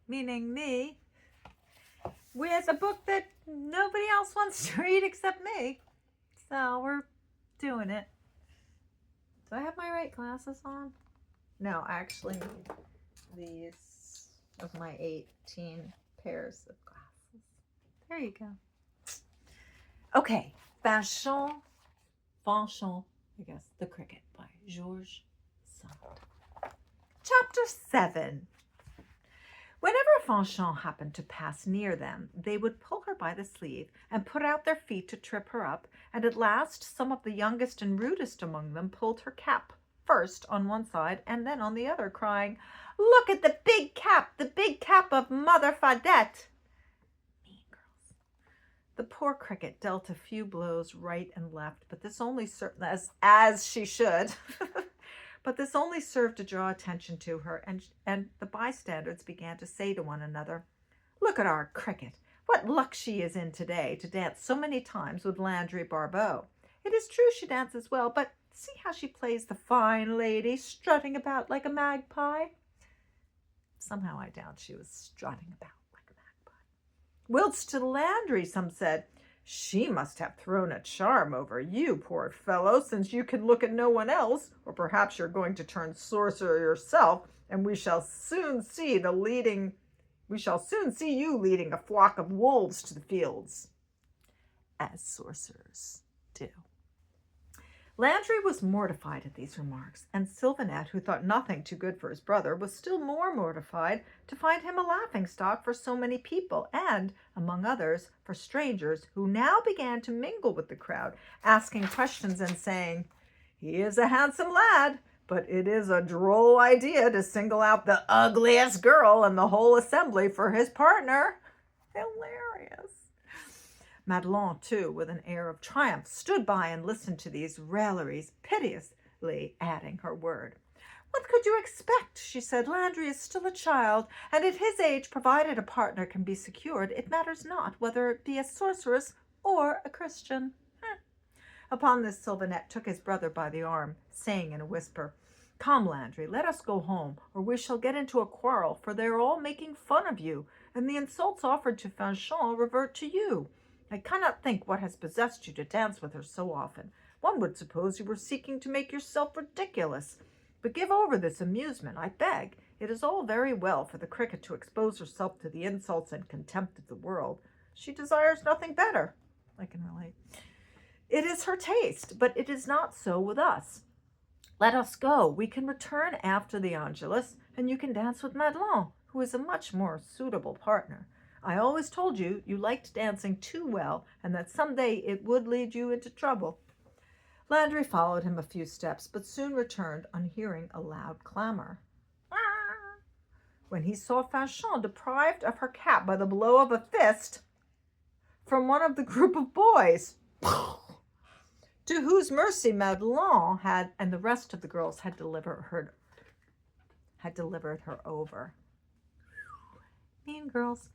meaning me, with a book that nobody else wants to read except me. So we're doing it. Do I have my right glasses on? No, actually, these of my 18 pairs of glasses. There you go. Okay, Fanchon, I guess, The Cricket by Georges Sand. Chapter 7. Whenever Fanchon happened to pass near them, they would pull her by the sleeve and put out their feet to trip her up, and at last some of the youngest and rudest among them pulled her cap first on one side and then on the other, crying, "Look at the big cap of Mother Fadette!" Mean girls. The poor cricket dealt a few blows right and left, but this only served, as she should. But this only served to draw attention to her, and the bystanders began to say to one another, "Look at our cricket. What luck she is in today to dance so many times with Landry Barbeau. It is true she dances well, but see how she plays the fine lady, strutting about like a magpie." Somehow I doubt she was strutting about like a magpie. Whilst to Landry some said, "She must have thrown a charm over you, poor fellow, since you can look at no one else, or perhaps you're going to turn sorcerer yourself, and we shall soon see you leading a flock of wolves to the fields," as sorcerers do. Landry was mortified at these remarks, and Sylvanette, who thought nothing too good for his brother, was still more mortified to find him a laughing-stock for so many people, and, among others, for strangers who now began to mingle with the crowd, asking questions and saying, "He is a handsome lad, but it is a droll idea to single out the ugliest girl in the whole assembly for his partner." Hilarious. Madelon, too, with an air of triumph, stood by and listened to these railleries, piteously adding her word. "What could you expect?" she said. "Landry is still a child, and at his age, provided a partner can be secured, it matters not whether it be a sorceress or a Christian." Upon this, Sylvanette took his brother by the arm, saying in a whisper, "Come, Landry, let us go home, or we shall get into a quarrel, for they are all making fun of you, and the insults offered to Fanchon revert to you. I cannot think what has possessed you to dance with her so often. One would suppose you were seeking to make yourself ridiculous. But give over this amusement, I beg. It is all very well for the cricket to expose herself to the insults and contempt of the world. She desires nothing better. I can relate. It is her taste, but it is not so with us. Let us go. We can return after the Angelus, and you can dance with Madelon, who is a much more suitable partner. I always told you you liked dancing too well, and that some day it would lead you into trouble." Landry followed him a few steps, but soon returned on hearing a loud clamor, when he saw Fanchon deprived of her cap by the blow of a fist from one of the group of boys, to whose mercy Madelon and the rest of the girls had delivered her over. Mean girls.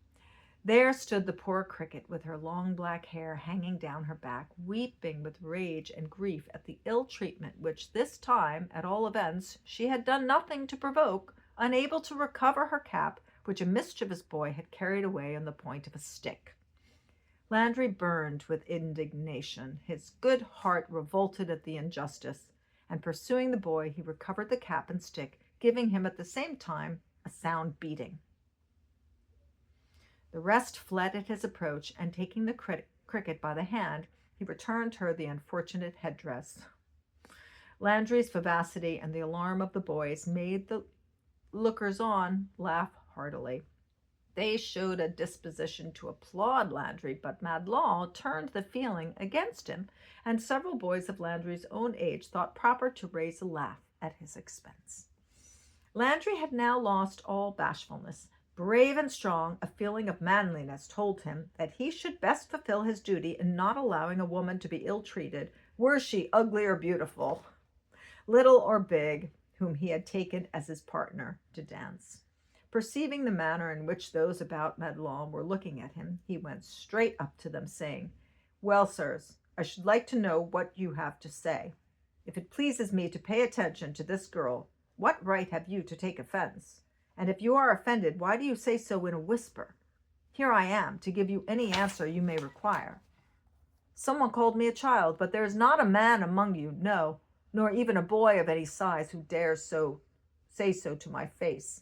There stood the poor cricket with her long black hair hanging down her back, weeping with rage and grief at the ill treatment which this time, at all events, she had done nothing to provoke, unable to recover her cap, which a mischievous boy had carried away on the point of a stick. Landry burned with indignation. His good heart revolted at the injustice, and pursuing the boy, he recovered the cap and stick, giving him at the same time a sound beating. The rest fled at his approach, and taking the cricket by the hand, he returned her the unfortunate headdress. Landry's vivacity and the alarm of the boys made the lookers-on laugh heartily. They showed a disposition to applaud Landry, but Madelon turned the feeling against him, and several boys of Landry's own age thought proper to raise a laugh at his expense. Landry had now lost all bashfulness. Brave and strong, a feeling of manliness told him that he should best fulfill his duty in not allowing a woman to be ill-treated, were she ugly or beautiful, little or big, whom he had taken as his partner to dance. Perceiving the manner in which those about Madelon were looking at him, he went straight up to them, saying, "Well, sirs, I should like to know what you have to say. If it pleases me to pay attention to this girl, what right have you to take offense? And if you are offended, why do you say so in a whisper? Here I am, to give you any answer you may require. Someone called me a child, but there is not a man among you, no, nor even a boy of any size, who dares so say so to my face.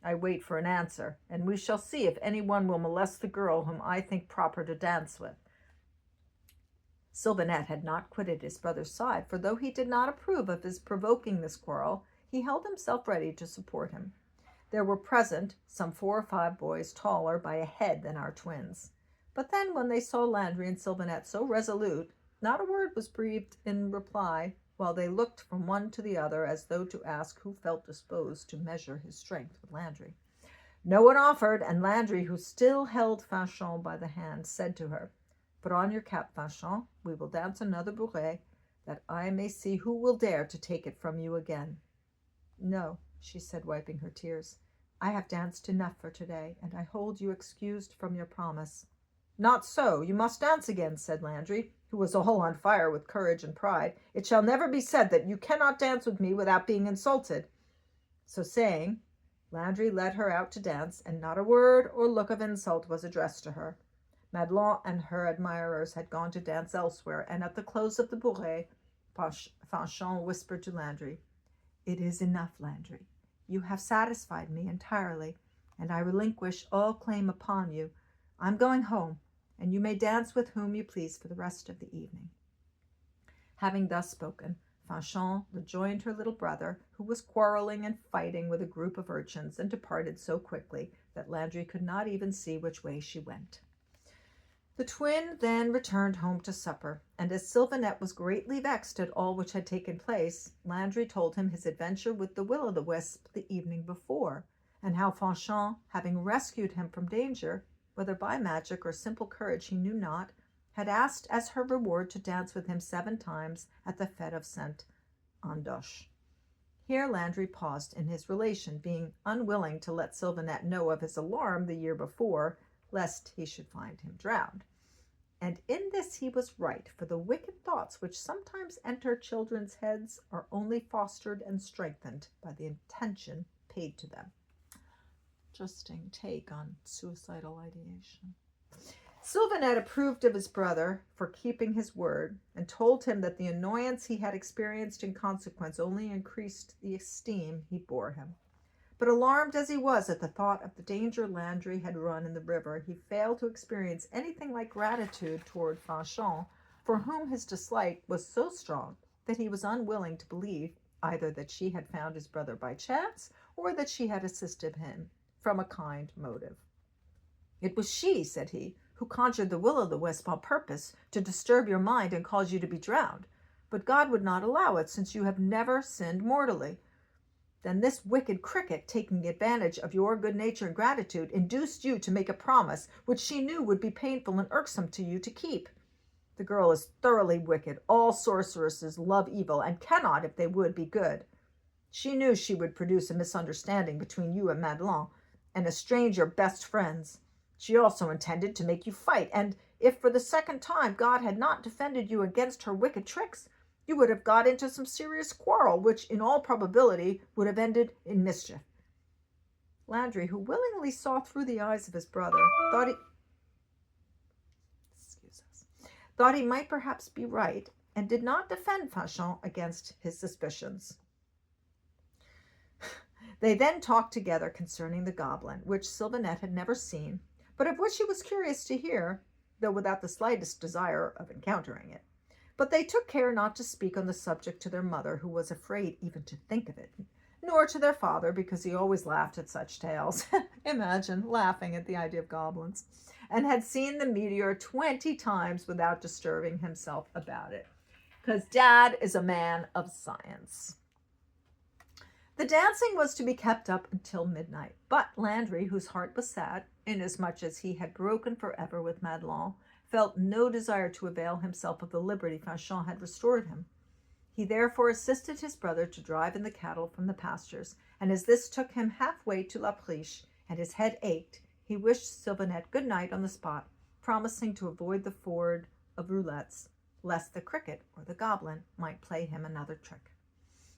I wait for an answer, and we shall see if anyone will molest the girl whom I think proper to dance with. Sylvanette had not quitted his brother's side, for though he did not approve of his provoking this quarrel, he held himself ready to support him. There were present some 4 or 5 boys taller by a head than our twins. But then, when they saw Landry and Sylvanette so resolute, not a word was breathed in reply, while they looked from one to the other as though to ask who felt disposed to measure his strength with Landry. No one offered, and Landry, who still held Fanchon by the hand, said to her, "Put on your cap, Fanchon. We will dance another bourrée, that I may see who will dare to take it from you again." "No," she said, wiping her tears. "I have danced enough for today, and I hold you excused from your promise." "Not so. You must dance again," said Landry, who was all on fire with courage and pride. "It shall never be said that you cannot dance with me without being insulted." So saying, Landry led her out to dance, and not a word or look of insult was addressed to her. Madelon and her admirers had gone to dance elsewhere, and at the close of the bourrée, Fanchon whispered to Landry, "It is enough, Landry. You have satisfied me entirely, and I relinquish all claim upon you. I'm going home, and you may dance with whom you please for the rest of the evening." Having thus spoken, Fanchon rejoined her little brother, who was quarreling and fighting with a group of urchins, and departed so quickly that Landry could not even see which way she went. The twin then returned home to supper, and as Sylvanette was greatly vexed at all which had taken place, Landry told him his adventure with the will-o'-the-wisp the evening before, and how Fanchon, having rescued him from danger, whether by magic or simple courage he knew not, had asked as her reward to dance with him 7 times at the fête of Saint Andoche. Here Landry paused in his relation, being unwilling to let Sylvanette know of his alarm the year before, lest he should find him drowned. And in this he was right, for the wicked thoughts which sometimes enter children's heads are only fostered and strengthened by the attention paid to them. Interesting take on suicidal ideation. Sylvanette approved of his brother for keeping his word, and told him that the annoyance he had experienced in consequence only increased the esteem he bore him. But alarmed as he was at the thought of the danger Landry had run in the river, he failed to experience anything like gratitude toward Fanchon, for whom his dislike was so strong that he was unwilling to believe either that she had found his brother by chance, or that she had assisted him from a kind motive. "It was she," said he, "who conjured the will-o'-the-wisp on purpose to disturb your mind and cause you to be drowned. But God would not allow it, since you have never sinned mortally. Then this wicked cricket, taking advantage of your good nature and gratitude, induced you to make a promise which she knew would be painful and irksome to you to keep. The girl is thoroughly wicked. All sorceresses love evil, and cannot, if they would, be good. She knew she would produce a misunderstanding between you and Madelon, and estrange your best friends. She also intended to make you fight, and if for the second time God had not defended you against her wicked tricks, you would have got into some serious quarrel, which in all probability would have ended in mischief." Landry, who willingly saw through the eyes of his brother, thought he might perhaps be right, and did not defend Fanchon against his suspicions. They then talked together concerning the goblin, which Sylvanette had never seen, but of which she was curious to hear, though without the slightest desire of encountering it. But they took care not to speak on the subject to their mother, who was afraid even to think of it, nor to their father, because he always laughed at such tales. Imagine laughing at the idea of goblins, and had seen the meteor 20 times without disturbing himself about it, because Dad is a man of science. The dancing was to be kept up until midnight, but Landry, whose heart was sad, inasmuch as he had broken forever with Madelon, felt no desire to avail himself of the liberty Fanchon had restored him. He therefore assisted his brother to drive in the cattle from the pastures, and as this took him halfway to La Priche, and his head ached, he wished Sylvanette good night on the spot, promising to avoid the ford of Roulettes, lest the cricket or the goblin might play him another trick.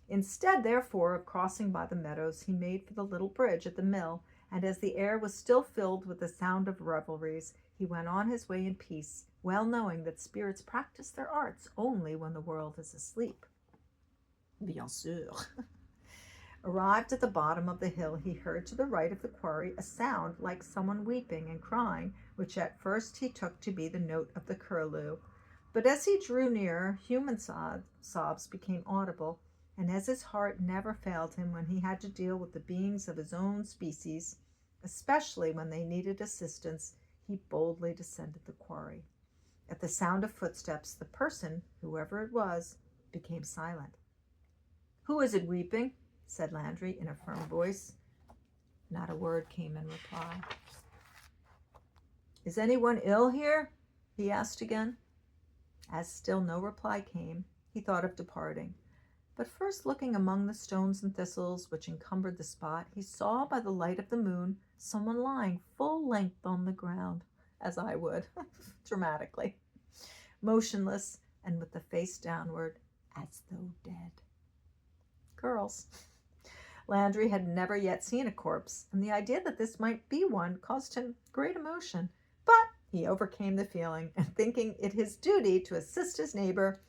Instead, therefore, of crossing by the meadows, he made for the little bridge at the mill, and as the air was still filled with the sound of revelries, he went on his way in peace, well knowing that spirits practice their arts only when the world is asleep. Bien sûr. Arrived at the bottom of the hill, he heard to the right of the quarry a sound like someone weeping and crying, which at first he took to be the note of the curlew. But as he drew nearer, human sobs became audible, and as his heart never failed him when he had to deal with the beings of his own species, especially when they needed assistance, he boldly descended the quarry. At the sound of footsteps, the person, whoever it was, became silent. "Who is it weeping?" said Landry in a firm voice. Not a word came in reply. "Is anyone ill here?" he asked again. As still no reply came, he thought of departing. But first looking among the stones and thistles which encumbered the spot, he saw by the light of the moon someone lying full length on the ground, as I would, dramatically, motionless and with the face downward, as though dead. Girls. Landry had never yet seen a corpse, and the idea that this might be one caused him great emotion. But he overcame the feeling, and thinking it his duty to assist his neighbor,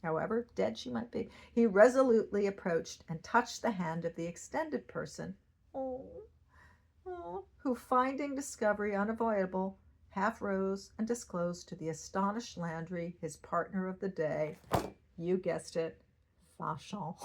however dead she might be, he resolutely approached and touched the hand of the extended person, who, finding discovery unavoidable, half rose and disclosed to the astonished Landry his partner of the day. You guessed it, Fanchon.